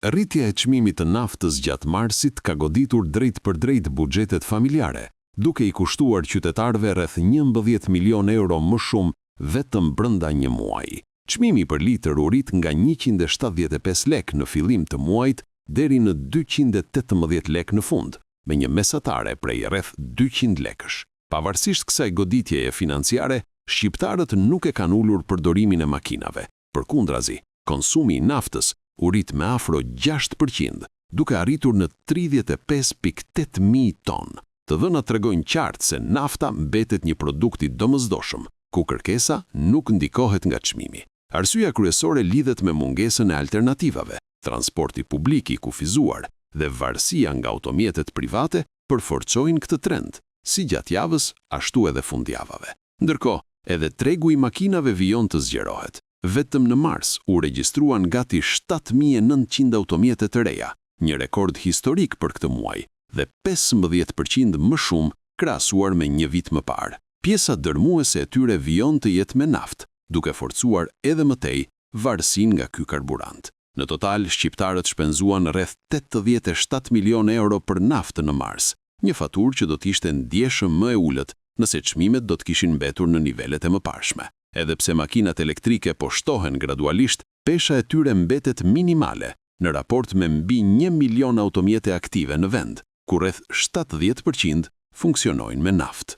Rritja e çmimit të naftës gjatë marsit ka goditur drejt për drejt buxhetet familjare, duke i kushtuar qytetarëve rreth 11 milion euro më shumë vetëm brenda një muaji. Çmimi për litër u rrit nga 175 lek në fillim të muajit deri në 218 lek në fund, me një mesatare prej rreth 200 lekësh. Pavarësisht kësaj goditjeje financiare, shqiptarët nuk e kanë ulur përdorimin e makinave. Përkundrazi, konsumi i naftës u rrit me afro 6%, duke arritur në 35.800 tonë. Të dhënat tregojnë qartë se nafta mbetet një produkt i domosdoshëm, ku kërkesa nuk ndikohet nga çmimi. Arsyeja kryesore lidhet me mungesën e alternativave, transporti publik i kufizuar dhe varësia nga automjetet private përforcojnë këtë trend, si gjatë javës, ashtu edhe fundjavave. Ndërkohë, edhe tregu i makinave vijon të zgjerohet. Vetëm në mars u regjistruan gati 7.900 automjete të reja, një rekord historik për këtë muaj, dhe 15% më shumë krahasuar me një vit më parë. Pjesa dërmuese e tyre vijon të jetë me naftë, duke forcuar edhe më tej varësinë nga ky karburant. Në total, shqiptarët shpenzuan rreth 87 milion euro për naftë në mars, një faturë që do të ishte ndjeshëm më e ulët nëse çmimet do të kishin mbetur në nivelet e mëparshme. Edhe pse makinat elektrike po shtohen gradualisht, pesha e tyre mbetet minimale në raport me mbi 1 milion automjete aktive në vend, ku rreth 70% funksionojnë me naftë.